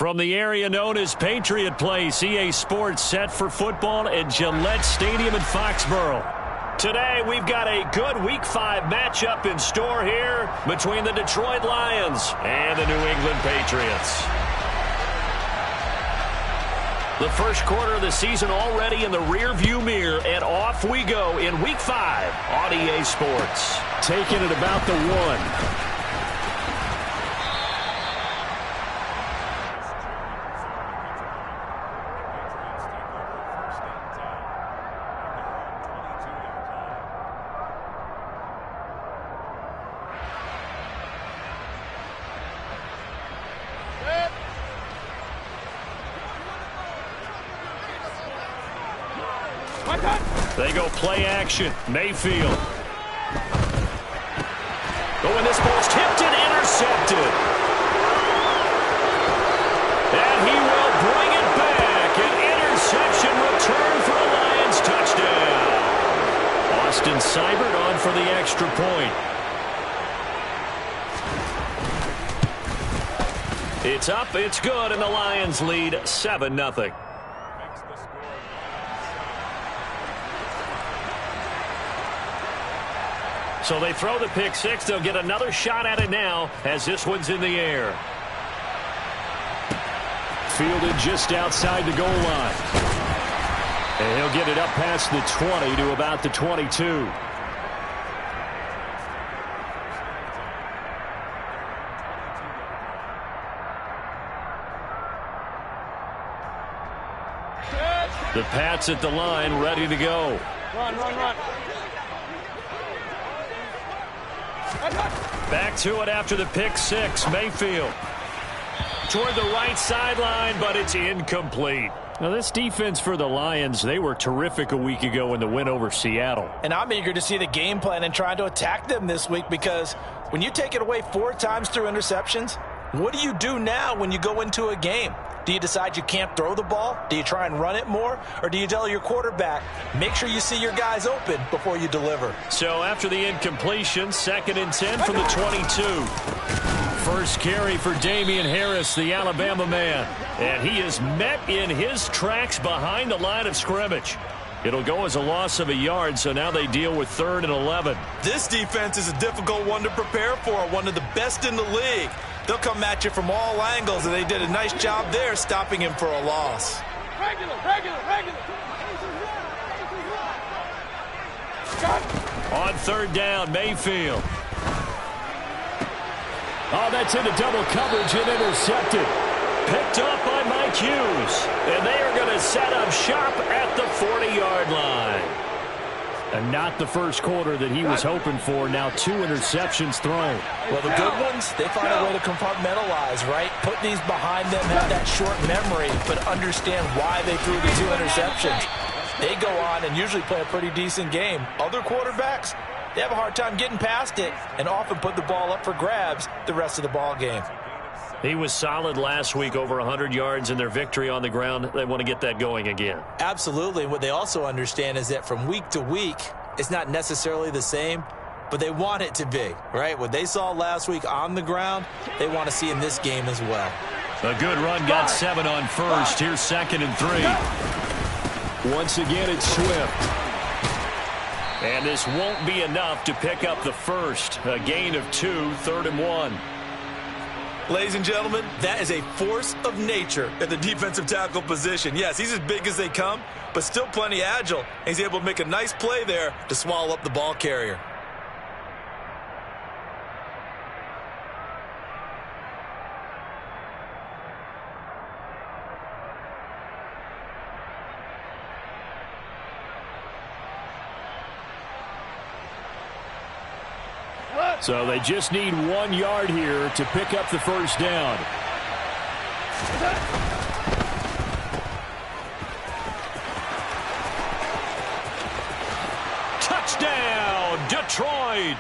From the area known as Patriot Place, EA Sports set for football at Gillette Stadium in Foxborough. Today, we've got a good Week 5 matchup in store here between the Detroit Lions and the New England Patriots. The first quarter of the season already in the rearview mirror, and off we go in Week 5 on EA Sports. Taking it about the 1. They go play action. Mayfield. Oh, and this ball's tipped and intercepted. And he will bring it back. An interception return for a Lions touchdown. Austin Seibert on for the extra point. It's up, it's good, and the Lions lead 7-0. So they throw the pick six. They'll get another shot at it now as this one's in the air. Fielded just outside the goal line. And he'll get it up past the 20 to about the 22. The Pats at the line, ready to go. Run, run, run. Back to it after the pick six. Mayfield toward the right sideline, but it's incomplete. Now, this defense for the Lions, they were terrific a week ago in the win over Seattle. And I'm eager to see the game plan and trying to attack them this week, because when you take it away 4 times through interceptions, what do you do now when you go into a game? Do you decide you can't throw the ball? Do you try and run it more? Or do you tell your quarterback, make sure you see your guys open before you deliver? So after the incompletion, 2nd and 10 from the 22. First carry for Damian Harris, the Alabama man. And he is met in his tracks behind the line of scrimmage. It'll go as a loss of a yard, so now they deal with 3rd and 11. This defense is a difficult one to prepare for, one of the best in the league. They'll come at you from all angles, and they did a nice job there stopping him for a loss. Regular. On 3rd down, Mayfield. Oh, that's into double coverage and intercepted. Picked up by Mike Hughes. And they are going to set up shop at the 40-yard line. And not the first quarter that he was hoping for. Now 2 interceptions thrown. Well, the good ones, they find a way to compartmentalize, right? Put these behind them, have that short memory, but understand why they threw the 2 interceptions. They go on and usually play a pretty decent game. Other quarterbacks, they have a hard time getting past it and often put the ball up for grabs the rest of the ball game. He was solid last week, over 100 yards in their victory on the ground. They want to get that going again. Absolutely. What they also understand is that from week to week, it's not necessarily the same, but they want it to be, right? What they saw last week on the ground, they want to see in this game as well. A good run, got 7 on first. Here's 2nd and 3. Once again, it's Swift. And this won't be enough to pick up the first. A gain of 2, 3rd and 1. Ladies and gentlemen, that is a force of nature at the defensive tackle position. Yes, he's as big as they come, but still plenty agile. He's able to make a nice play there to swallow up the ball carrier. So they just need 1 yard here to pick up the first down. Touchdown, Detroit!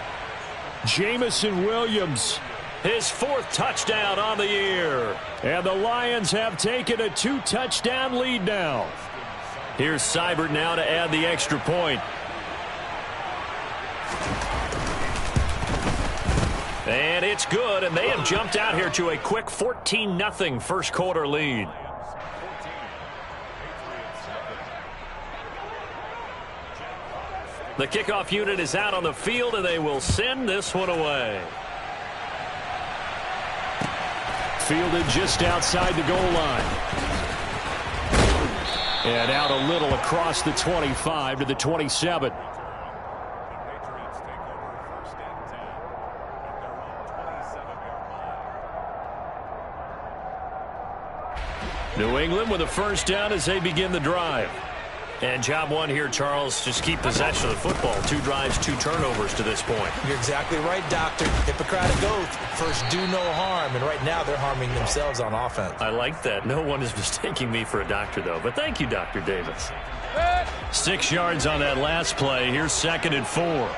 Jamison Williams, his 4th touchdown on the year. And the Lions have taken a 2-touchdown lead now. Here's Seibert now to add the extra point. And it's good, and they have jumped out here to a quick 14-0 first quarter lead. The kickoff unit is out on the field, and they will send this one away. Fielded just outside the goal line. And out a little across the 25 to the 27. New England with a first down as they begin the drive. And job one here, Charles, just keep possession of the football. 2 drives, 2 turnovers to this point. You're exactly right, Doctor. Hippocratic oath. First, do no harm. And right now, they're harming themselves on offense. I like that. No one is mistaking me for a doctor, though. But thank you, Dr. Davis. 6 yards on that last play. Here's 2nd and 4.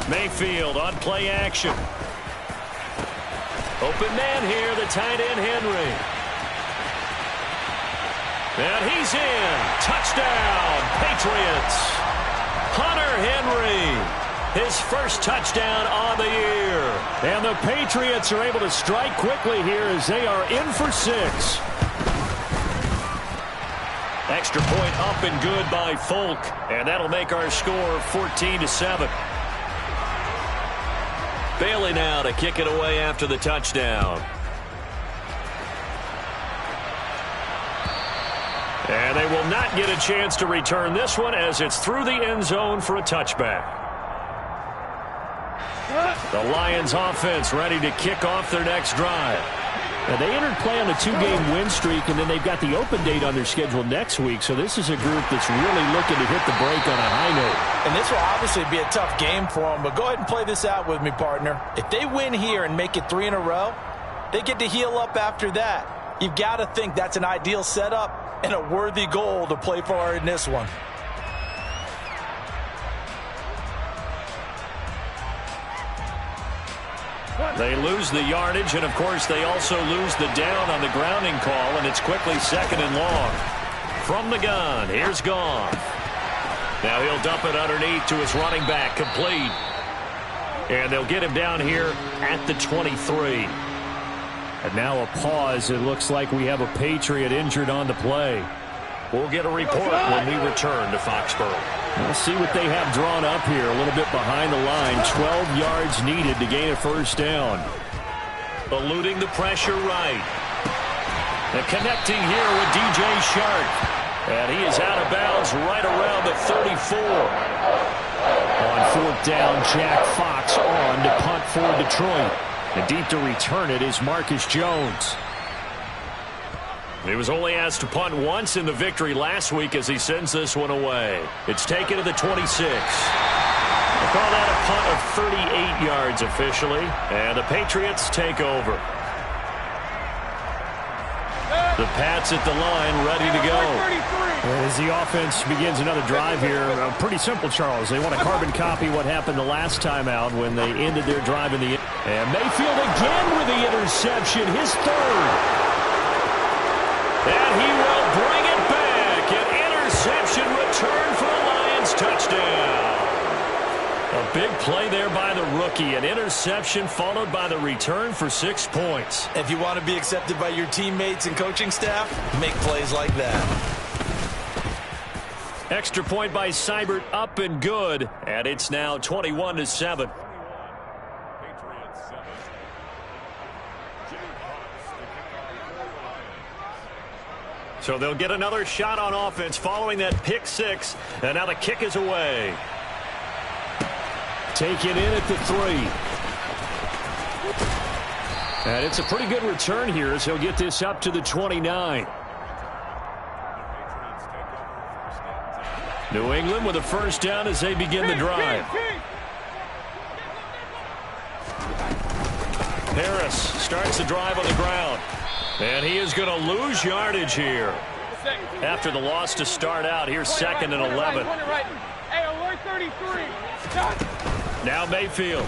Mayfield on play action. Open man here, the tight end, Henry. And he's in. Touchdown, Patriots. Hunter Henry, his first touchdown on the year. And the Patriots are able to strike quickly here as they are in for 6. Extra point up and good by Folk. And that'll make our score 14-7. Bailey now to kick it away after the touchdown. And they will not get a chance to return this one as it's through the end zone for a touchback. The Lions offense ready to kick off their next drive. Now, they entered play on a 2-game win streak, and then they've got the open date on their schedule next week. So this is a group that's really looking to hit the break on a high note. And this will obviously be a tough game for them, but go ahead and play this out with me, partner. If they win here and make it 3 in a row, they get to heal up after that. You've got to think that's an ideal setup and a worthy goal to play for in this one. They lose the yardage, and of course they also lose the down on the grounding call, and it's quickly 2nd and long. From the gun, here's Goff. Now he'll dump it underneath to his running back, complete. And they'll get him down here at the 23. And now a pause. It looks like we have a Patriot injured on the play. We'll get a report when we return to Foxborough. We'll see what they have drawn up here. A little bit behind the line. 12 yards needed to gain a first down. Eluding the pressure right. And connecting here with DJ Shark. And he is out of bounds right around the 34. On 4th down, Jack Fox on to punt for Detroit. And deep to return it is Marcus Jones. He was only asked to punt once in the victory last week as he sends this one away. It's taken to the 26. They call that a punt of 38 yards officially. And the Patriots take over. The Pats at the line ready to go. As the offense begins another drive here, pretty simple, Charles. They want to carbon copy what happened the last time out when they ended their drive in the... And Mayfield again with the interception, his 3rd. And he will bring it back. An interception return for a Lions touchdown. A big play there by the rookie. An interception followed by the return for 6 points. If you want to be accepted by your teammates and coaching staff, make plays like that. Extra point by Seibert, up and good. And it's now 21-7. So they'll get another shot on offense following that pick 6. And now the kick is away. Taken in at the 3. And it's a pretty good return here as he'll get this up to the 29. New England with a first down as they begin the drive. Harris starts the drive on the ground. And he is going to lose yardage here. After the loss to start out, here's 2nd and 11. Now Mayfield.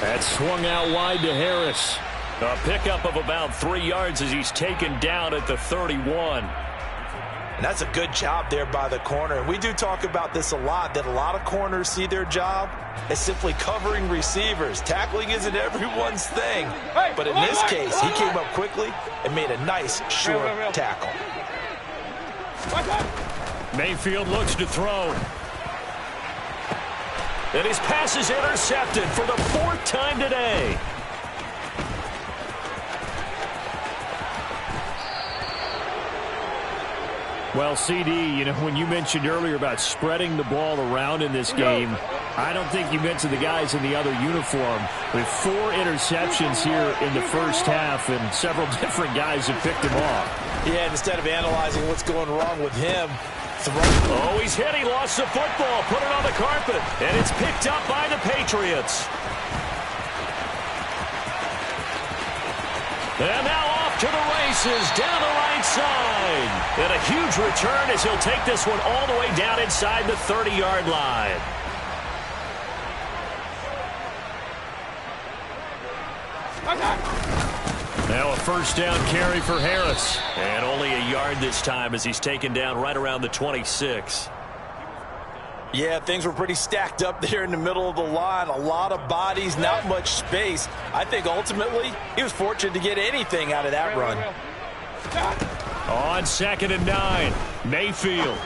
That swung out wide to Harris. A pickup of about 3 yards as he's taken down at the 31. And that's a good job there by the corner. And we do talk about this a lot, that a lot of corners see their job as simply covering receivers. Tackling isn't everyone's thing. But in this case, he came up quickly and made a nice, sure tackle. Mayfield looks to throw. And his pass is intercepted for the 4th time today. Well, CD, you know, when you mentioned earlier about spreading the ball around in this game, I don't think you mentioned the guys in the other uniform. With 4 interceptions here in the first half, and several different guys have picked him off. Yeah, instead of analyzing what's going wrong with him, oh, he's hit. He lost the football. Put it on the carpet. And it's picked up by the Patriots. And now off to the races down the right side. And a huge return as he'll take this one all the way down inside the 30-yard line. Now a first down carry for Harris. And only a yard this time as he's taken down right around the 26. Yeah, things were pretty stacked up there in the middle of the line. A lot of bodies, not much space. I think ultimately he was fortunate to get anything out of that run. On 2nd and 9, Mayfield.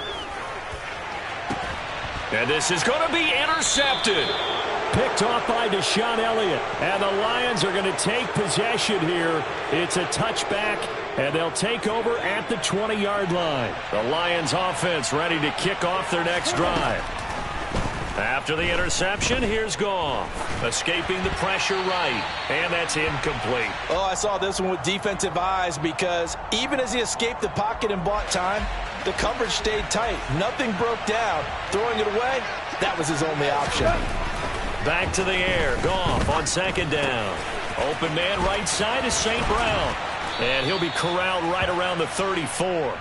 And this is going to be intercepted. Picked off by Deshaun Elliott. And the Lions are going to take possession here. It's a touchback, and they'll take over at the 20-yard line. The Lions offense ready to kick off their next drive. After the interception, here's Goff. Escaping the pressure right. And that's incomplete. Oh, I saw this one with defensive eyes because even as he escaped the pocket and bought time, the coverage stayed tight. Nothing broke down. Throwing it away, that was his only option. Back to the air. Goff on 2nd down. Open man right side is St. Brown. And he'll be corralled right around the 34.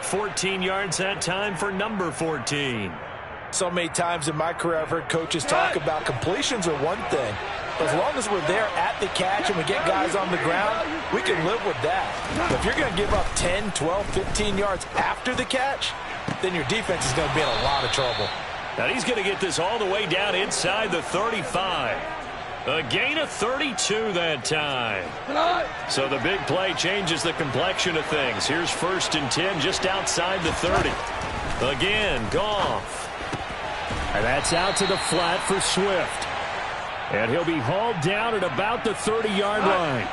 14 yards that time for number 14. So many times in my career I've heard coaches talk about completions are one thing. But as long as we're there at the catch and we get guys on the ground, we can live with that. But if you're going to give up 10, 12, 15 yards after the catch, then your defense is going to be in a lot of trouble. Now he's going to get this all the way down inside the 35. A gain of 32 that time. So the big play changes the complexion of things. Here's 1st and 10 just outside the 30. Again, Goff. And that's out to the flat for Swift. And he'll be hauled down at about the 30-yard line.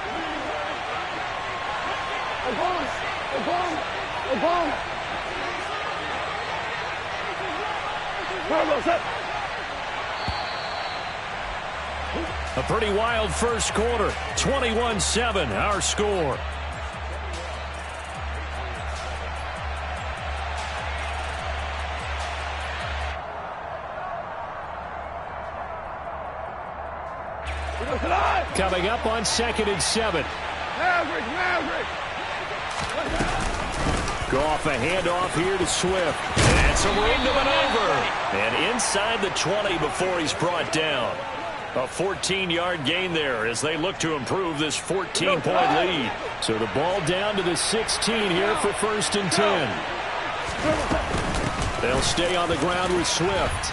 A pretty wild first quarter. 21-7, our score. Coming up on 2nd and 7. Maverick. Goff, a handoff here to Swift. And some room to maneuver. And inside the 20 before he's brought down. A 14-yard gain there as they look to improve this 14-point lead. So the ball down to the 16 here for 1st and 10. They'll stay on the ground with Swift.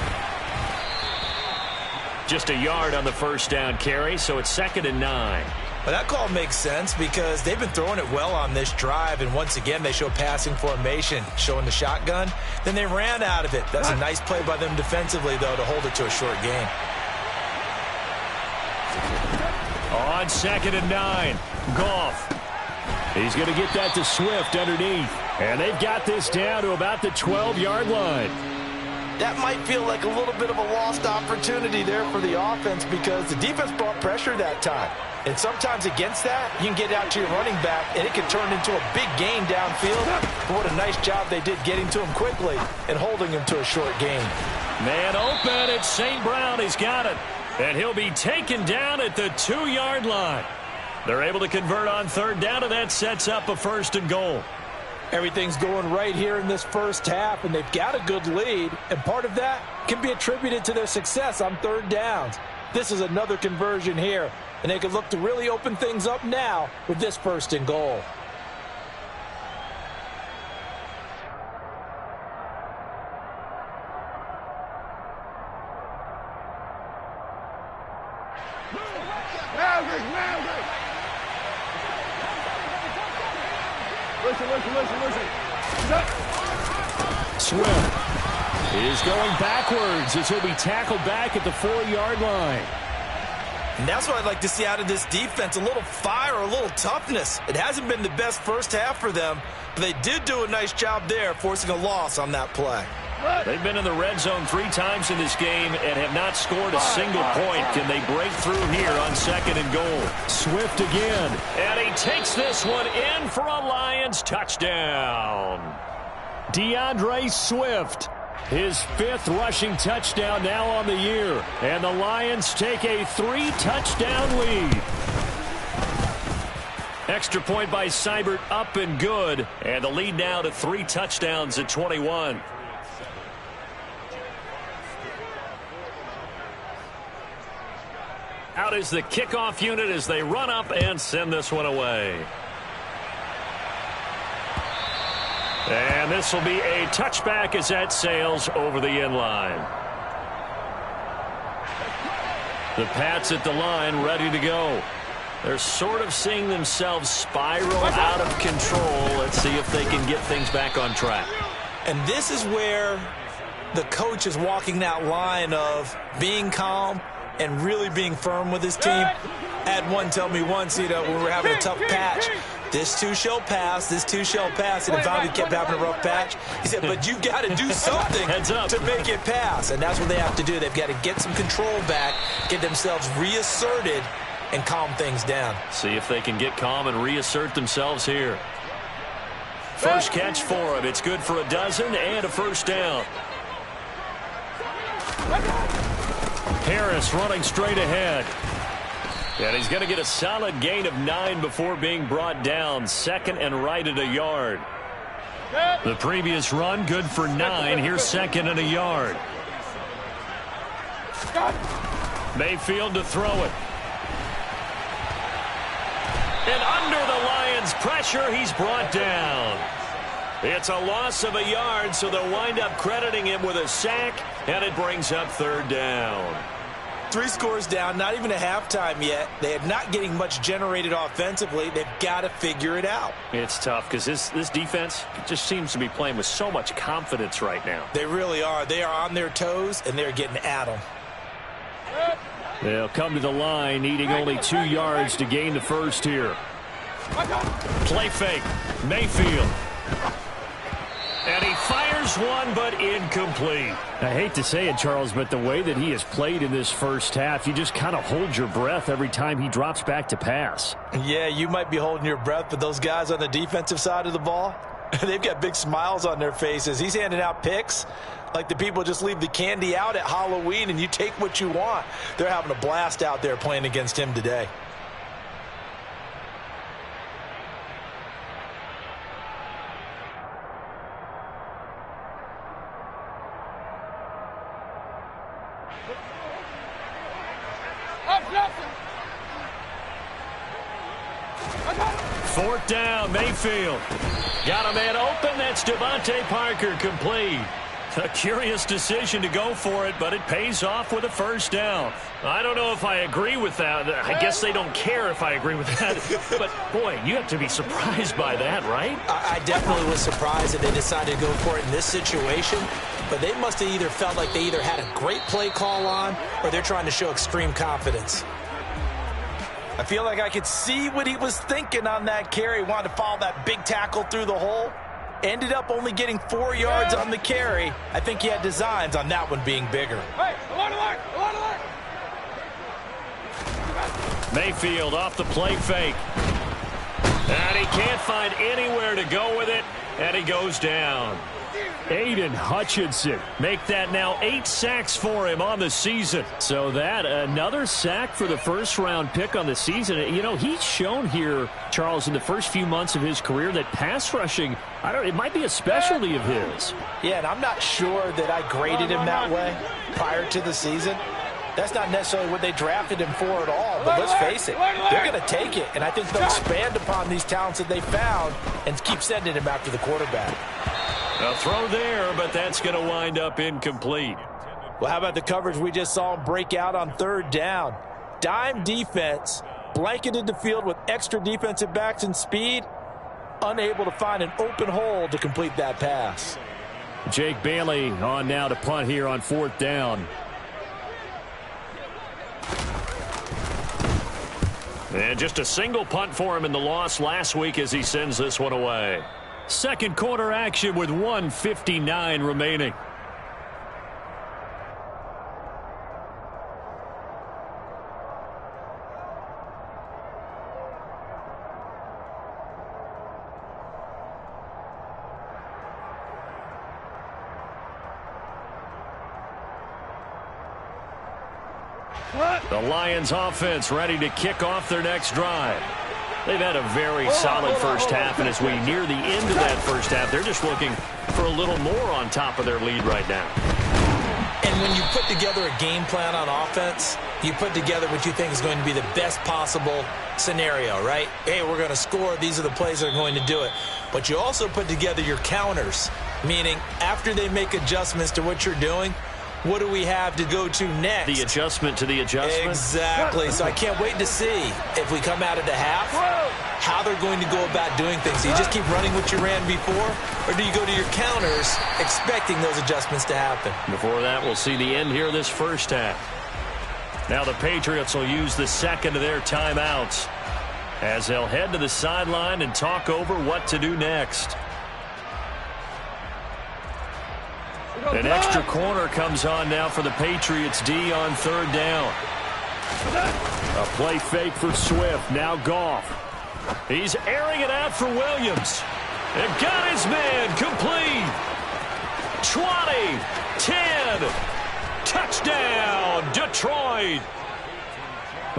Just a yard on the first down carry, so it's 2nd and 9. Well, that call makes sense because they've been throwing it well on this drive, and once again they show passing formation, showing the shotgun. Then they ran out of it. That's a nice play by them defensively, though, to hold it to a short gain. On 2nd and 9, Goff. He's going to get that to Swift underneath. And they've got this down to about the 12-yard line. That might feel like a little bit of a lost opportunity there for the offense because the defense brought pressure that time. And sometimes against that, you can get out to your running back, and it can turn into a big gain downfield. But what a nice job they did getting to him quickly and holding him to a short gain. Man open, it's St. Brown. He's got it. And he'll be taken down at the 2-yard line. They're able to convert on 3rd down, and that sets up a 1st and goal. Everything's going right here in this first half, and they've got a good lead. And part of that can be attributed to their success on 3rd downs. This is another conversion here, and they can look to really open things up now with this 1st and goal. Maverick, Maverick. Listen. Swift is going backwards as he'll be tackled back at the 4-yard line. And that's what I'd like to see out of this defense, a little fire, a little toughness. It hasn't been the best first half for them, but they did do a nice job there, forcing a loss on that play. They've been in the red zone 3 times in this game and have not scored a single point. Can they break through here on 2nd and goal? Swift again. And he takes this one in for a Lions touchdown. DeAndre Swift, his 5th rushing touchdown now on the year. And the Lions take a 3-touchdown lead. Extra point by Seibert, up and good. And the lead now to 3 touchdowns at 21. Out is the kickoff unit as they run up and send this one away. And this will be a touchback as that sails over the end line. The Pats at the line ready to go. They're sort of seeing themselves spiral out of control. Let's see if they can get things back on track. And this is where the coach is walking that line of being calm and really being firm with his team. I had one tell me once, when we were having a tough patch, this too shall pass, this too shall pass, and it finally kept having a rough patch. He said, but you got to do something to make it pass, and that's what they have to do. They've got to get some control back, get themselves reasserted, and calm things down. See if they can get calm and reassert themselves here. First catch for him. It's good for a dozen and a first down. Harris running straight ahead. And he's going to get a solid gain of 9 before being brought down. 2nd and right at a yard. The previous run good for 9. Here's 2nd and a yard. Mayfield to throw it. And under the Lions' pressure, he's brought down. It's a loss of a yard, so they'll wind up crediting him with a sack, and it brings up 3rd down. 3 scores down, not even a halftime yet. They are not getting much generated offensively. They've got to figure it out. It's tough because this defense just seems to be playing with so much confidence right now. They really are. They are on their toes, and they're getting at them. They'll come to the line, needing only 2 yards to gain the first here. Play fake. Mayfield. And he fires one, but incomplete. I hate to say it, Charles, but the way that he has played in this first half, you just kind of hold your breath every time he drops back to pass. Yeah, you might be holding your breath, but those guys on the defensive side of the ball, they've got big smiles on their faces. He's handing out picks like the people just leave the candy out at Halloween and you take what you want. They're having a blast out there playing against him today. Fourth down, Mayfield. Got a man open. That's Devontae Parker, complete. A curious decision to go for it, but it pays off with a first down. I don't know if I agree with that. I guess they don't care if I agree with that. But, boy, you have to be surprised by that, right? I definitely was surprised that they decided to go for it in this situation. But they must have either felt like they either had a great play call on or they're trying to show extreme confidence. I feel like I could see what he was thinking on that carry. Wanted to follow that big tackle through the hole. Ended up only getting 4 yards on the carry. I think he had designs on that one being bigger. Hey, alert! Mayfield off the play fake. And he can't find anywhere to go with it. And he goes down. Aiden Hutchinson. Make that now 8 sacks for him on the season. So that, another sack for the first-round pick on the season. You know, he's shown here, Charles, in the first few months of his career that pass rushing, it might be a specialty of his. Yeah, and I'm not sure that I graded him that way prior to the season. That's not necessarily what they drafted him for at all, but let's face it, they're going to take it, and I think they'll expand upon these talents that they found and keep sending him after the quarterback. A throw there, but that's going to wind up incomplete. Well, how about the coverage we just saw him break out on 3rd down? Dime defense, blanketed the field with extra defensive backs and speed, unable to find an open hole to complete that pass. Jake Bailey on now to punt here on 4th down. And just a single punt for him in the loss last week as he sends this one away. Second quarter action with 1:59 remaining. The Lions offense ready to kick off their next drive. They've had a very solid first half, and as we near the end of that first half, they're just looking for a little more on top of their lead right now. And when you put together a game plan on offense, you put together what you think is going to be the best possible scenario, right? Hey, we're going to score. These are the plays that are going to do it. But you also put together your counters, meaning after they make adjustments to what you're doing, what do we have to go to next? The adjustment to the adjustment? Exactly. So I can't wait to see if we come out of the half, how they're going to go about doing things. Do you just keep running what you ran before, or do you go to your counters expecting those adjustments to happen? Before that, we'll see the end here of this first half. Now the Patriots will use the second of their timeouts as they'll head to the sideline and talk over what to do next. An extra corner comes on now for the Patriots D on 3rd down. A play fake for Swift. Now Goff. He's airing it out for Williams. And got his man complete. 20, 10, touchdown, Detroit.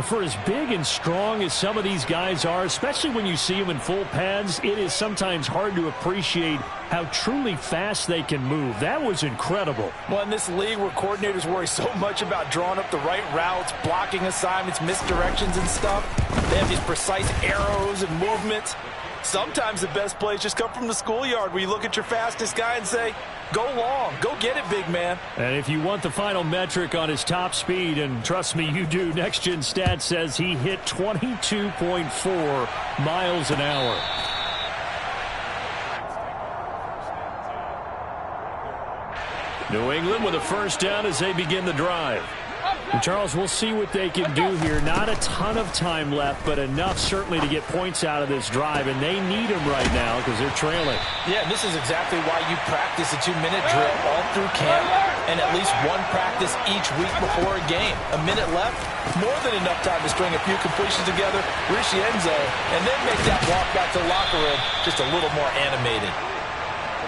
For as big and strong as some of these guys are, especially when you see them in full pads, it is sometimes hard to appreciate how truly fast they can move. That was incredible. Well, in this league where coordinators worry so much about drawing up the right routes, blocking assignments, misdirections and stuff, they have these precise arrows and movements. Sometimes the best plays just come from the schoolyard where you look at your fastest guy and say, go long, go get it, big man. And if you want the final metric on his top speed, and trust me, you do, Next Gen Stats says he hit 22.4 miles an hour. New England with a first down as they begin the drive. And Charles, we'll see what they can do here. Not a ton of time left, but enough certainly to get points out of this drive, and they need them right now because they're trailing. Yeah, this is exactly why you practice a 2-minute drill all through camp and at least one practice each week before a game. A minute left, more than enough time to string a few completions together, reach the end zone, and then make that walk back to the locker room just a little more animated.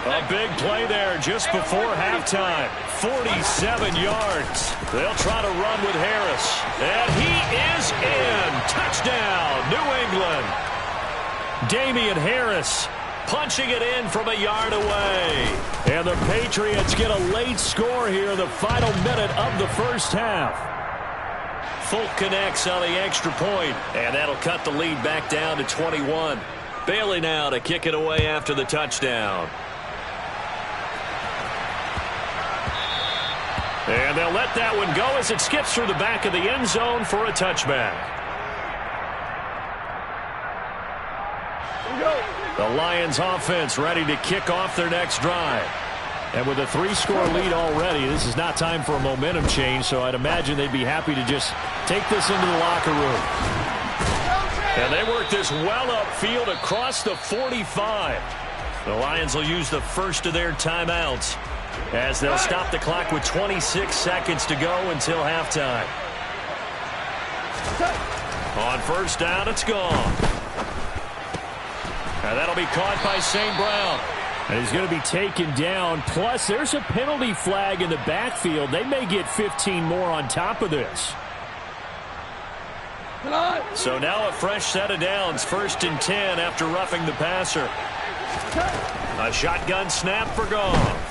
A big play there just before halftime. 47 yards. They'll try to run with Harris. And he is in. Touchdown, New England. Damian Harris punching it in from a yard away. And the Patriots get a late score here in the final minute of the first half. Folk connects on the extra point, and that'll cut the lead back down to 21. Bailey now to kick it away after the touchdown. And they'll let that one go as it skips through the back of the end zone for a touchback. The Lions offense ready to kick off their next drive. And with a 3-score lead already, this is not time for a momentum change, so I'd imagine they'd be happy to just take this into the locker room. And they work this well upfield across the 45. The Lions will use the first of their timeouts as they'll stop the clock with 26 seconds to go until halftime. On first down, it's gone. And that'll be caught by St. Brown. And he's going to be taken down. Plus, there's a penalty flag in the backfield. They may get 15 more on top of this. So now a fresh set of downs. 1st and 10 after roughing the passer. A shotgun snap for Goff.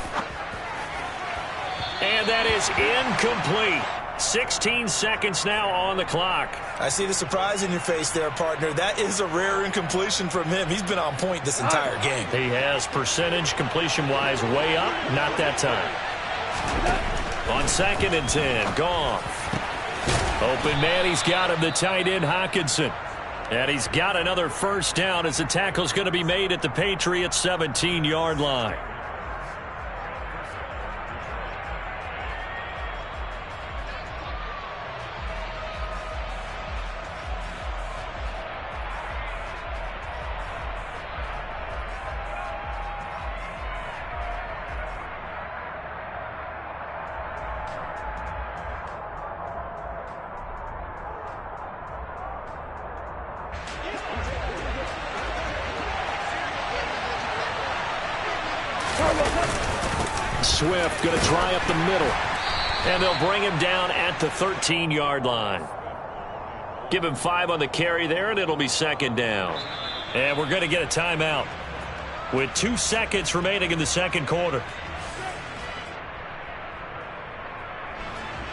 And that is incomplete. 16 seconds now on the clock. I see the surprise in your face there, partner. That is a rare incompletion from him. He's been on point this entire game. He has percentage completion-wise way up. Not that time. On 2nd and 10, Goff. Open man, he's got him, the tight end Hockenson. And he's got another first down as the tackle's going to be made at the Patriots 17-yard line. Swift going to try up the middle. And they'll bring him down at the 13-yard line. Give him 5 on the carry there, and it'll be second down. And we're going to get a timeout with 2 seconds remaining in the second quarter.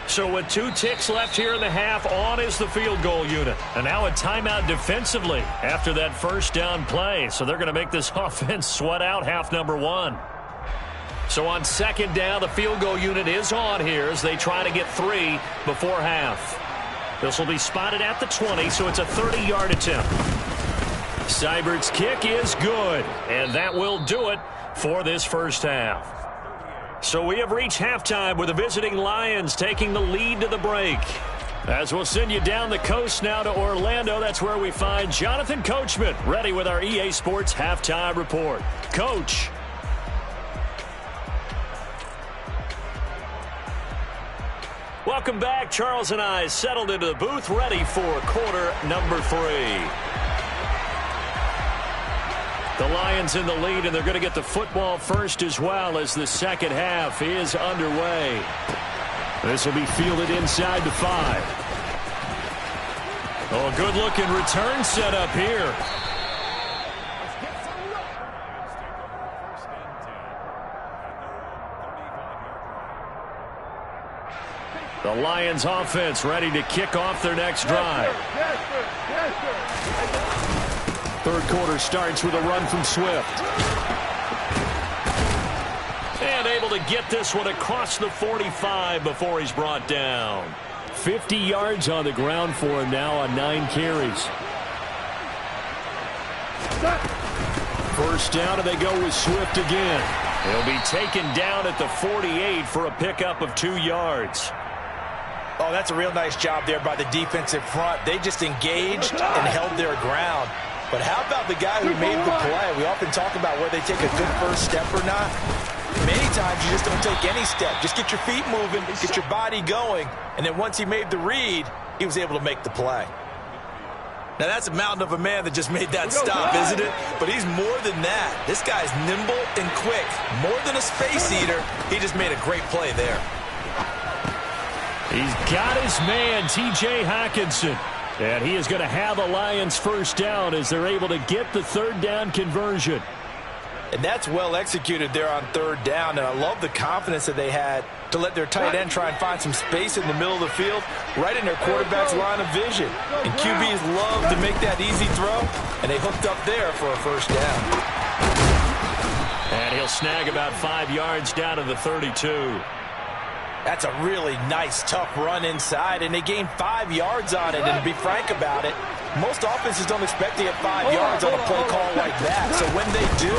So with 2 ticks left here in the half, on is the field goal unit. And now a timeout defensively after that first down play. So they're going to make this offense sweat out half number 1. So on second down, the field goal unit is on here as they try to get 3 before half. This will be spotted at the 20, so it's a 30-yard attempt. Seibert's kick is good, and that will do it for this first half. So we have reached halftime with the visiting Lions taking the lead to the break. As we'll send you down the coast now to Orlando, that's where we find Jonathan Coachman ready with our EA Sports halftime report. Coach. Welcome back. Charles and I settled into the booth ready for quarter number 3. The Lions in the lead, and they're going to get the football first as well as the second half is underway. This will be fielded inside the 5. Oh, good-looking return set up here. The Lions offense ready to kick off their next drive. Third quarter starts with a run from Swift. And able to get this one across the 45 before he's brought down. 50 yards on the ground for him now on 9 carries. First down, and they go with Swift again. He'll be taken down at the 48 for a pickup of 2 yards. Oh, that's a real nice job there by the defensive front. They just engaged and held their ground. But how about the guy who made the play? We often talk about whether they take a good first step or not. Many times you just don't take any step. Just get your feet moving, get your body going, and then once he made the read, he was able to make the play. Now that's a mountain of a man that just made that stop, isn't it? But he's more than that. This guy's nimble and quick. More than a space eater, he just made a great play there. He's got his man, T.J. Hockenson. And he is going to have a Lions first down as they're able to get the third down conversion. And that's well executed there on third down. And I love the confidence that they had to let their tight end try and find some space in the middle of the field, right in their quarterback's line of vision. And QBs love to make that easy throw, and they hooked up there for a first down. And he'll snag about 5 yards down to the 32. That's a really nice, tough run inside, and they gained 5 yards on it. And to be frank about it, most offenses don't expect to get 5 yards on a play call like that. So when they do,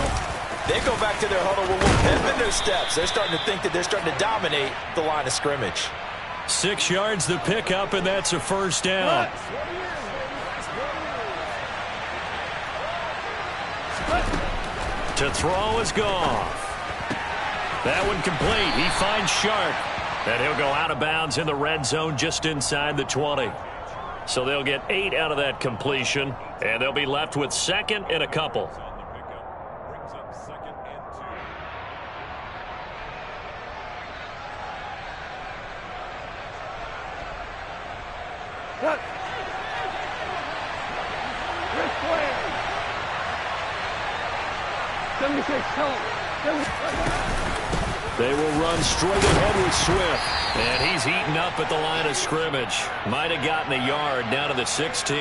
they go back to their huddle with a little pep in their steps. They're starting to think that they're starting to dominate the line of scrimmage. 6 yards the pickup, and that's a first down. To throw is Goff. That one complete. He finds Sharp. And he'll go out of bounds in the red zone just inside the 20. So they'll get 8 out of that completion, and they'll be left with second and a couple. They will run straight ahead with Swift. And he's eaten up at the line of scrimmage. Might have gotten a yard down to the 16.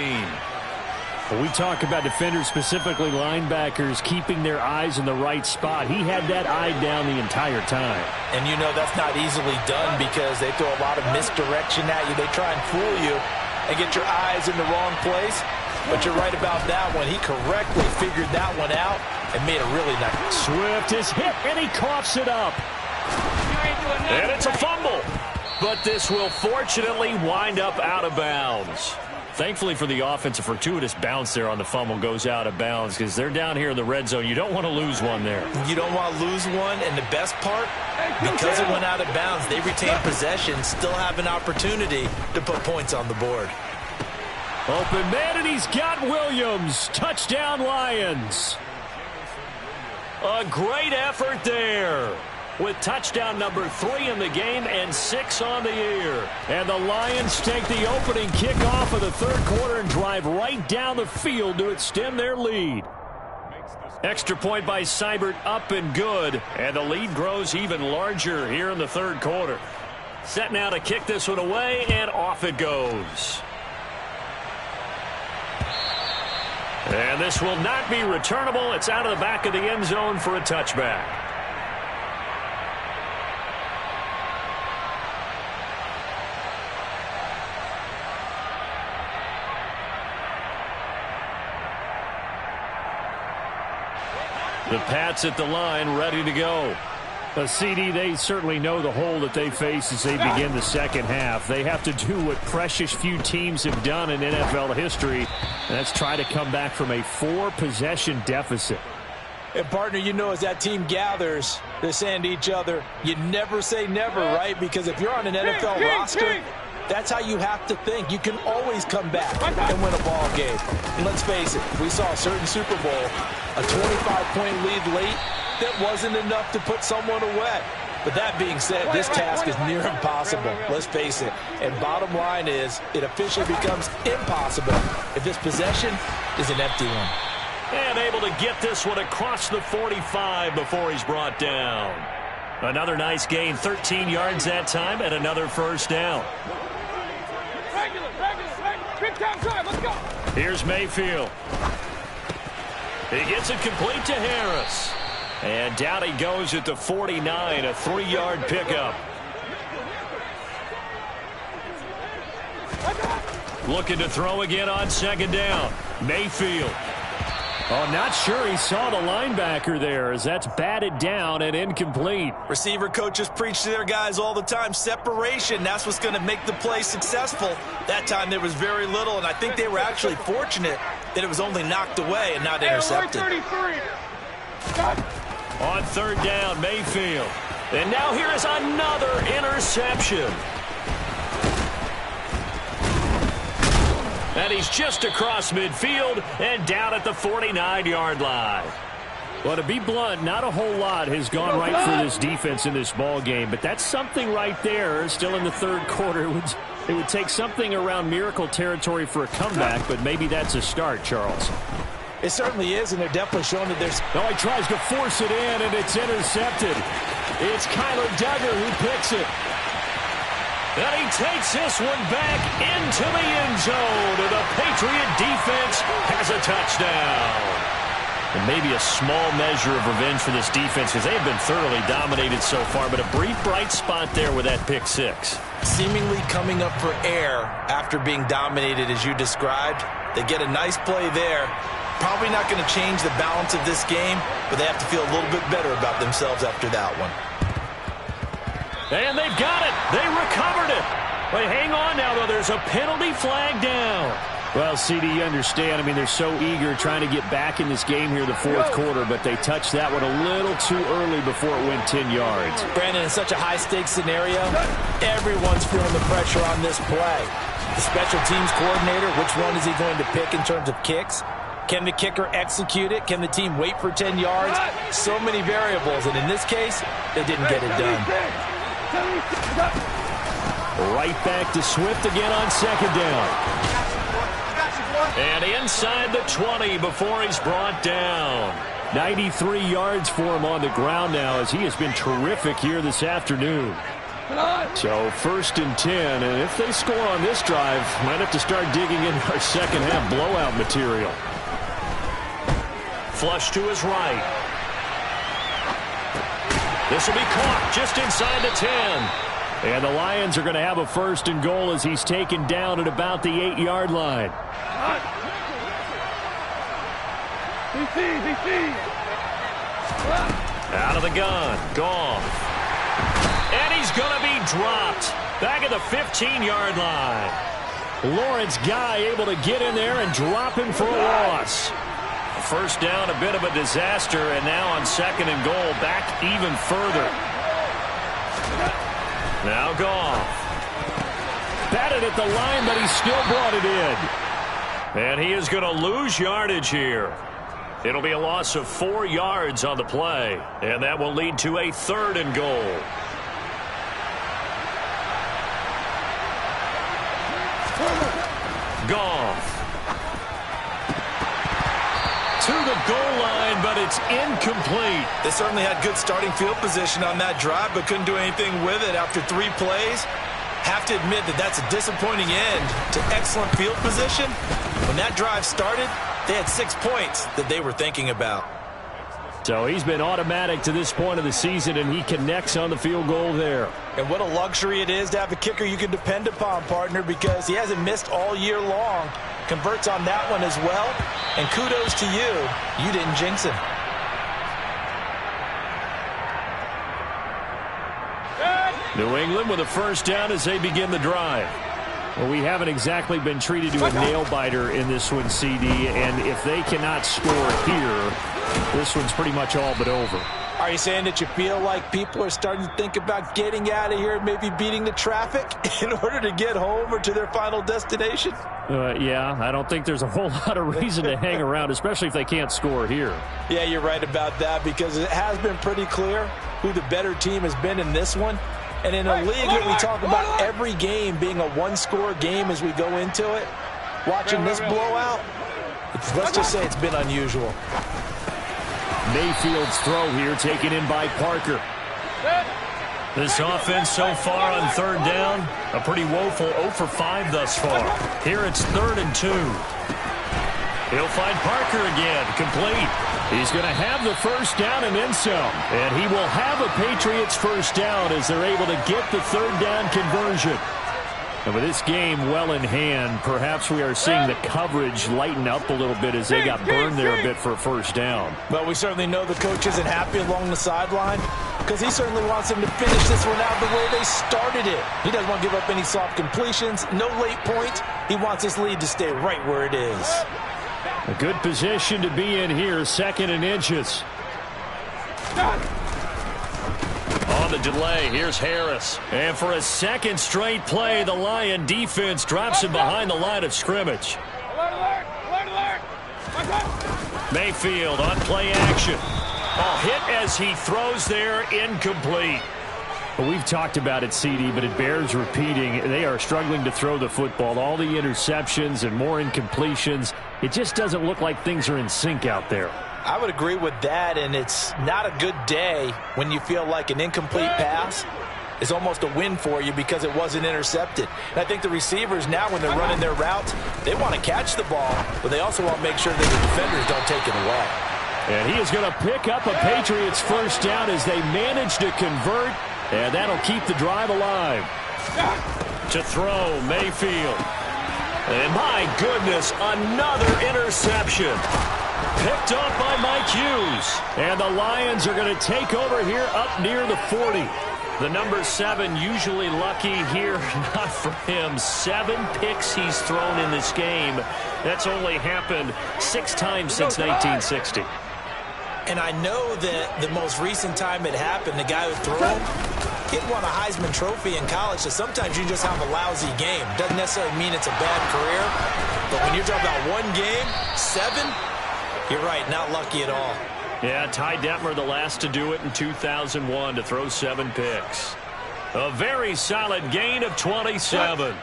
We talk about defenders, specifically linebackers, keeping their eyes in the right spot. He had that eye down the entire time. And you know that's not easily done because they throw a lot of misdirection at you. They try and fool you and get your eyes in the wrong place. But you're right about that one. He correctly figured that one out and made a really nice. Swift is hit, and he coughs it up. And it's a fumble. But this will fortunately wind up out of bounds. Thankfully for the offense, a fortuitous bounce there on the fumble goes out of bounds because they're down here in the red zone. You don't want to lose one there. You don't want to lose one, and the best part, because it went out of bounds, they retain possession, still have an opportunity to put points on the board. Open man, and he's got Williams. Touchdown, Lions. A great effort there, with touchdown number 3 in the game and 6 on the year. And the Lions take the opening kickoff of the third quarter and drive right down the field to extend their lead. Extra point by Seibert, up and good. And the lead grows even larger here in the third quarter. Set now to kick this one away, and off it goes. And this will not be returnable. It's out of the back of the end zone for a touchback. The Pats at the line, ready to go. CD, they certainly know the hole that they face as they begin the second half. They have to do what precious few teams have done in NFL history, and that's try to come back from a 4-possession deficit. And, partner, you know as that team gathers, they're saying to each other, you never say never, right? Because if you're on an NFL roster, that's how you have to think. You can always come back and win a ball game. And let's face it, we saw a certain Super Bowl, a 25-point lead late, that wasn't enough to put someone away. But that being said, this task is near impossible. Let's face it. And bottom line is, it officially becomes impossible if this possession is an empty one. And able to get this one across the 45 before he's brought down. Another nice gain, 13 yards that time, and another first down. Here's Mayfield. He gets it complete to Harris. And down he goes at the 49, a 3-yard pickup. Looking to throw again on second down. Mayfield. Oh, not sure he saw the linebacker there as that's batted down and incomplete. Receiver coaches preach to their guys all the time. Separation, that's what's going to make the play successful. That time there was very little, and I think they were actually fortunate that it was only knocked away and not intercepted. On third down, Mayfield. And now here is another interception. And he's just across midfield and down at the 49-yard line. Well, to be blunt, not a whole lot has gone right for this defense in this ball game, but that's something right there. Still in the third quarter, it would take something around miracle territory for a comeback, but maybe that's a start, Charles. It certainly is, and they're definitely showing that there's... No, he tries to force it in, and it's intercepted. It's Kyler Duggar who picks it. And he takes this one back into the end zone, and the Patriot defense has a touchdown. And maybe a small measure of revenge for this defense because they have been thoroughly dominated so far, but a brief bright spot there with that pick six. Seemingly coming up for air after being dominated as you described. They get a nice play there. Probably not going to change the balance of this game, but they have to feel a little bit better about themselves after that one. And they've got it. They recovered it. But hang on now, though. There's a penalty flag down. Well, CD, you understand. I mean, they're so eager trying to get back in this game here in the fourth quarter, but they touched that one a little too early before it went 10 yards. Brandon, in such a high-stakes scenario, everyone's feeling the pressure on this play. The special teams coordinator, which one is he going to pick in terms of kicks? Can the kicker execute it? Can the team wait for 10 yards? So many variables, and in this case, they didn't get it done. Right back to Swift again on second down. And inside the 20 before he's brought down. 93 yards for him on the ground now as he has been terrific here this afternoon. So first and 10, and if they score on this drive, might have to start digging in our second half blowout material. Flush to his right. This will be caught just inside the 10. And the Lions are going to have a 1st and goal as he's taken down at about the 8-yard line. Out of the gun. Goff. And he's going to be dropped. Back at the 15-yard line. Lawrence Guy able to get in there and drop him for a loss. First down, a bit of a disaster, and now on 2nd and goal, back even further. Now Goff. Batted at the line, but he still brought it in. And he is going to lose yardage here. It'll be a loss of 4 yards on the play, and that will lead to a 3rd and goal. Goff. To the goal line, but it's incomplete. They certainly had good starting field position on that drive, but couldn't do anything with it after 3 plays. Have to admit that that's a disappointing end to excellent field position. When that drive started, they had 6 points that they were thinking about. So he's been automatic to this point of the season, and he connects on the field goal there. And what a luxury it is to have a kicker you can depend upon, partner, because he hasn't missed all year long. Converts on that one as well. And kudos to you. You didn't jinx him. New England with a 1st down as they begin the drive. Well, we haven't exactly been treated to a nail-biter in this one, CD, and if they cannot score here, this one's pretty much all but over. Are you saying that you feel like people are starting to think about getting out of here and maybe beating the traffic in order to get home or to their final destination? Yeah, I don't think there's a whole lot of reason to hang around, especially if they can't score here. Yeah, you're right about that, because it has been pretty clear who the better team has been in this one. And in a league that we talk about every game being a 1-score game as we go into it, watching this blowout, let's just say it's been unusual. Mayfield's throw here taken in by Parker. This offense so far on 3rd down, a pretty woeful 0 for 5 thus far. Here it's 3rd and 2. He'll find Parker again, complete. He's going to have the 1st down and then some. And he will have a Patriots 1st down as they're able to get the 3rd down conversion. And with this game well in hand, perhaps we are seeing the coverage lighten up a little bit as they got burned there a bit for a 1st down. But we certainly know the coach isn't happy along the sideline, because he certainly wants them to finish this one out the way they started it. He doesn't want to give up any soft completions, no late points. He wants this lead to stay right where it is. A good position to be in here, 2nd and inches. On the delay, here's Harris. And for a 2nd straight play, the Lion defense drops him behind the line of scrimmage. Mayfield on play action. A hit as he throws there, incomplete. Well, we've talked about it, CD, but it bears repeating. They are struggling to throw the football. All the interceptions and more incompletions. It just doesn't look like things are in sync out there. I would agree with that, and it's not a good day when you feel like an incomplete pass is almost a win for you because it wasn't intercepted. And I think the receivers now, when they're running their routes, they want to catch the ball, but they also want to make sure that the defenders don't take it away. And he is going to pick up a Patriots 1st down as they manage to convert, and that'll keep the drive alive. To throw, Mayfield. And my goodness, another interception. Picked up by Mike Hughes. And the Lions are going to take over here up near the 40. The number 7 usually lucky here. Not for him. 7 picks he's thrown in this game. That's only happened 6 times since 1960. And I know that the most recent time it happened, the guy who threw him, he won a Heisman Trophy in college, so sometimes you just have a lousy game. Doesn't necessarily mean it's a bad career, but when you're talking about 1 game, 7, you're right, not lucky at all. Yeah, Ty Detmer, the last to do it in 2001, to throw 7 picks. A very solid gain of 27.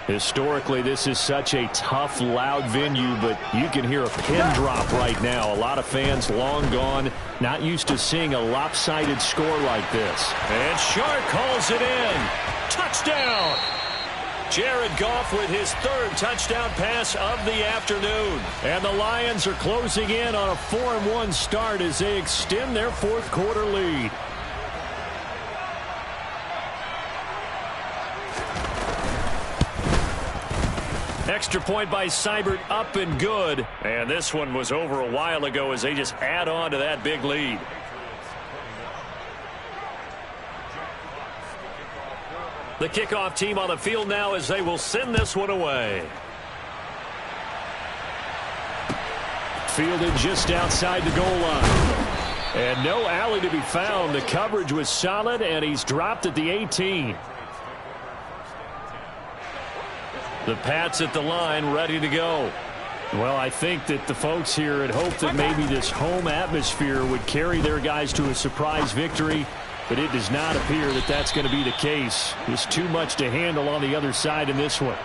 Historically, this is such a tough, loud venue, but you can hear a pin drop right now. A lot of fans long gone, not used to seeing a lopsided score like this. And Shark calls it in. Touchdown. Jared Goff with his third touchdown pass of the afternoon. And the Lions are closing in on a 4-1 start as they extend their fourth quarter lead. Extra point by Seibert, up and good. And this one was over a while ago as they just add on to that big lead. The kickoff team on the field now as they will send this one away. Fielded just outside the goal line. And no alley to be found. The coverage was solid, and he's dropped at the 18. The Pats at the line, ready to go. Well, I think that the folks here had hoped that maybe this home atmosphere would carry their guys to a surprise victory, but it does not appear that that's going to be the case. There's too much to handle on the other side in this one.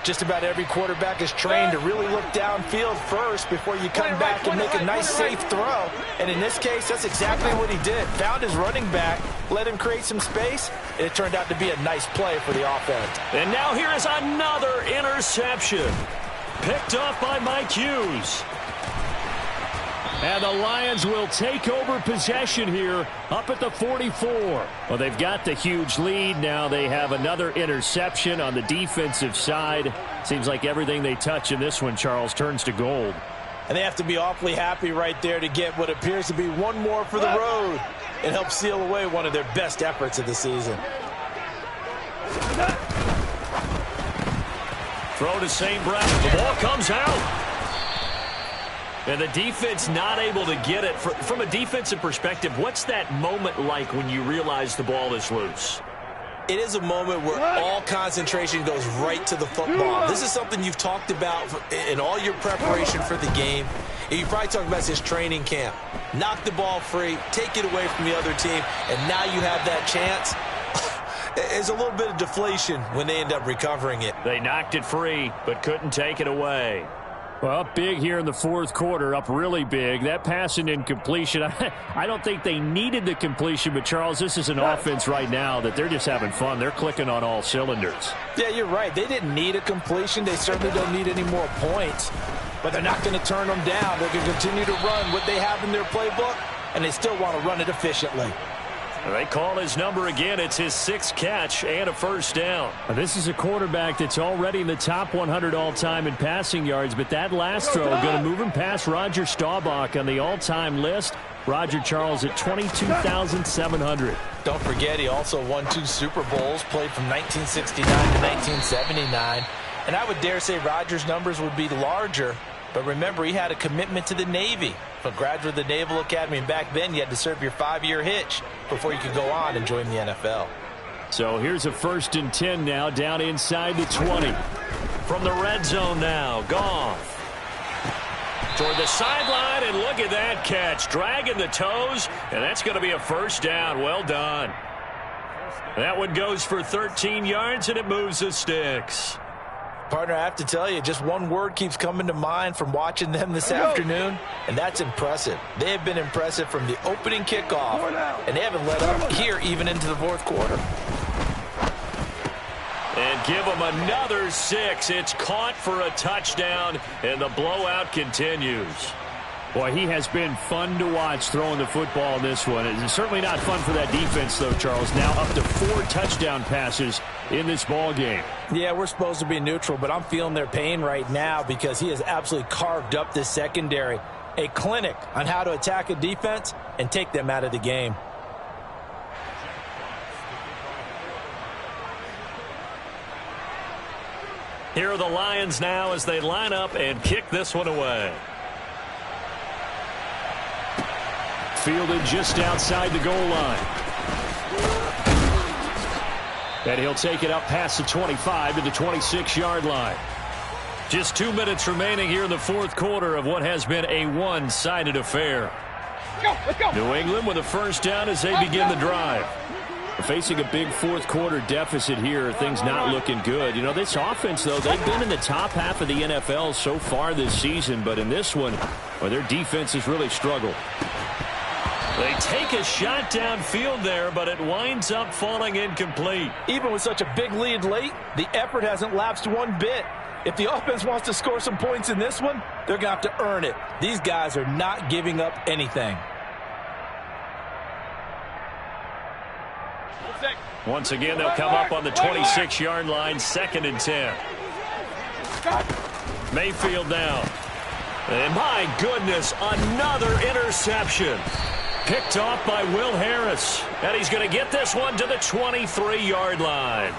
Just about every quarterback is trained to really look downfield first before you come back and make a nice, safe throw. And in this case, that's exactly what he did. Found his running back, let him create some space, and it turned out to be a nice play for the offense. And now here is another interception. Picked off by Mike Hughes. And the Lions will take over possession here up at the 44. Well, they've got the huge lead. Now they have another interception on the defensive side. Seems like everything they touch in this one, Charles, turns to gold. And they have to be awfully happy right there to get what appears to be one more for the road and help seal away one of their best efforts of the season. Throw to St. Brown. The ball comes out. And the defense not able to get it. From a defensive perspective, what's that moment like when you realize the ball is loose? It is a moment where all concentration goes right to the football. This is something you've talked about in all your preparation for the game. And you probably talked about this training camp. Knock the ball free, take it away from the other team, and now you have that chance. There's a little bit of deflation when they end up recovering it. They knocked it free, but couldn't take it away. Well, up big here in the fourth quarter, up really big. That pass and incompletion, I don't think they needed the completion, but, Charles, this is an offense right now that they're just having fun. They're clicking on all cylinders. Yeah, you're right. They didn't need a completion. They certainly don't need any more points, but they're not going to turn them down. They're going to continue to run what they have in their playbook, and they still want to run it efficiently. They call his number again. It's his sixth catch and a first down. This is a quarterback that's already in the top 100 all-time in passing yards, but that last throw going to move him past Roger Staubach on the all-time list. Roger, Charles, at 22,700. Don't forget, he also won 2 Super Bowls, played from 1969 to 1979. And I would dare say Roger's numbers would be larger, but remember, he had a commitment to the Navy. A graduate of the Naval Academy, and back then you had to serve your 5-year hitch before you could go on and join the NFL. So here's a 1st and 10 now, down inside the 20. From the red zone now, Goff. Toward the sideline, and look at that catch. Dragging the toes, and that's going to be a first down. Well done. That one goes for 13 yards, and it moves the sticks. Partner, I have to tell you, just one word keeps coming to mind from watching them this afternoon, and that's impressive. They have been impressive from the opening kickoff, and they haven't let up here even into the fourth quarter. And give them another 6. It's caught for a touchdown, and the blowout continues. Boy, he has been fun to watch throwing the football in this one. It's certainly not fun for that defense, though, Charles. Now up to 4 touchdown passes in this ball game. Yeah, we're supposed to be neutral, but I'm feeling their pain right now because he has absolutely carved up this secondary. A clinic on how to attack a defense and take them out of the game. Here are the Lions now as they line up and kick this one away. Fielded just outside the goal line. And he'll take it up past the 25 to the 26-yard line. Just 2 minutes remaining here in the fourth quarter of what has been a one-sided affair. Let's go. New England with a first down as they begin the drive. Facing a big fourth quarter deficit here, things not looking good. You know, this offense, though, they've been in the top half of the NFL so far this season, but in this one, well, their defense has really struggled. They take a shot downfield there, but it winds up falling incomplete. Even with such a big lead late, the effort hasn't lapsed one bit. If the offense wants to score some points in this one, they're going to have to earn it. These guys are not giving up anything. Once again, they'll come up on the 26-yard line, 2nd and 10. Mayfield now. And my goodness, another interception. Picked off by Will Harris. And he's going to get this one to the 23-yard line.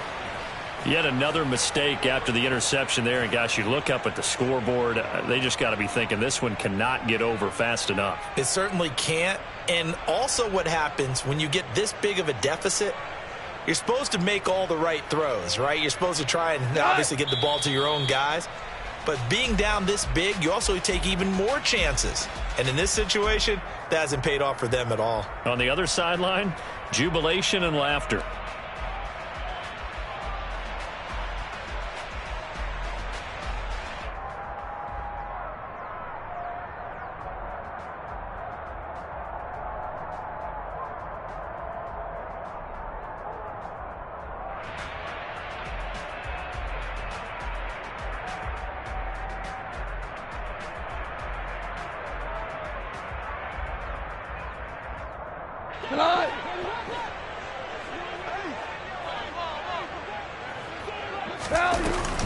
Yet another mistake after the interception there. And, gosh, you look up at the scoreboard. They just got to be thinking this one cannot get over fast enough. It certainly can't. And also what happens when you get this big of a deficit, you're supposed to make all the right throws, right? You're supposed to try and obviously get the ball to your own guys. But being down this big, you also take even more chances. And in this situation, that hasn't paid off for them at all. On the other sideline, jubilation and laughter.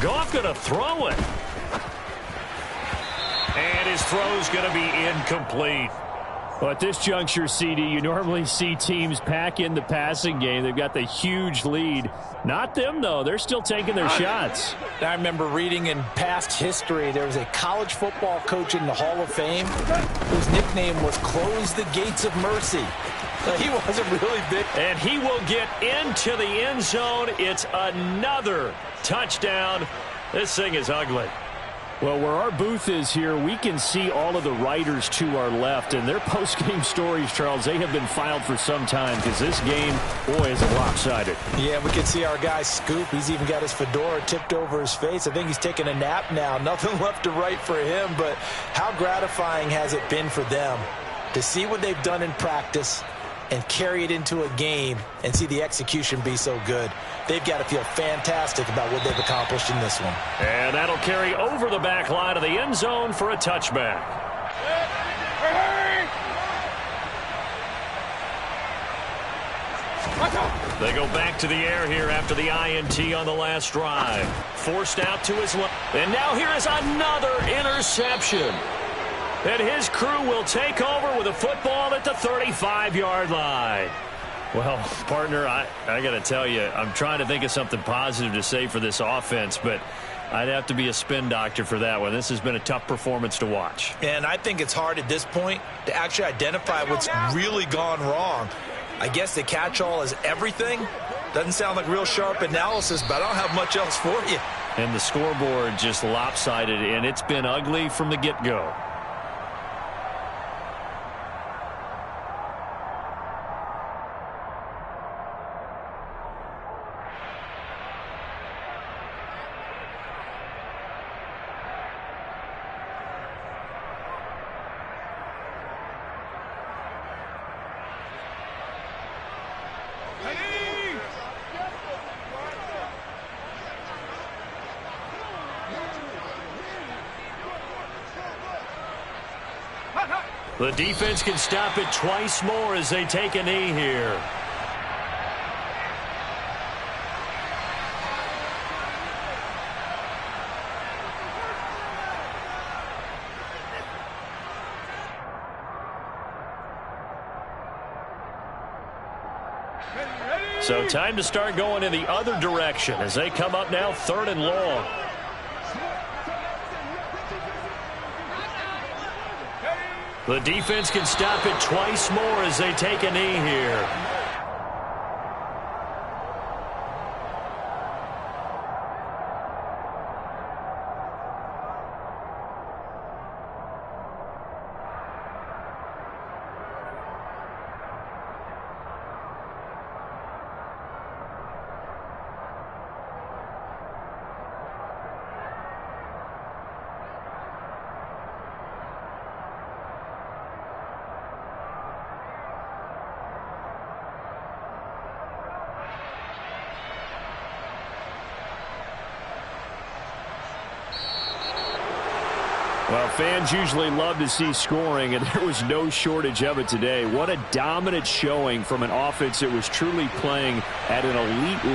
Goff going to throw it. And his throw's going to be incomplete. Well, at this juncture, CD, you normally see teams pack in the passing game. They've got the huge lead. Not them, though. They're still taking their shots. I remember reading in past history, there was a college football coach in the Hall of Fame whose nickname was Close the Gates of Mercy. He wasn't really big. And he will get into the end zone. It's another touchdown. This thing is ugly. Well, where our booth is here, we can see all of the writers to our left. And their post-game stories, Charles, they have been filed for some time because this game, boy, is it lopsided. Yeah, we can see our guy Scoop. He's even got his fedora tipped over his face. I think he's taking a nap now. Nothing left to write for him. But how gratifying has it been for them to see what they've done in practice and carry it into a game and see the execution be so good. They've got to feel fantastic about what they've accomplished in this one. And that'll carry over the back line of the end zone for a touchback. They go back to the air here after the INT on the last drive. Forced out to his left. And now here is another interception. And his crew will take over with a football at the 35-yard line. Well, partner, I got to tell you, I'm trying to think of something positive to say for this offense, but I'd have to be a spin doctor for that one. This has been a tough performance to watch. And I think it's hard at this point to actually identify what's really gone wrong. I guess the catch-all is everything. Doesn't sound like real sharp analysis, but I don't have much else for you. And the scoreboard just lopsided, and it's been ugly from the get-go. The defense can stop it twice more as they take a knee here. So time to start going in the other direction as they come up now 3rd and long. The defense can stop it twice more as they take a knee here. Well, fans usually love to see scoring, and there was no shortage of it today. What a dominant showing from an offense that was truly playing at an elite level.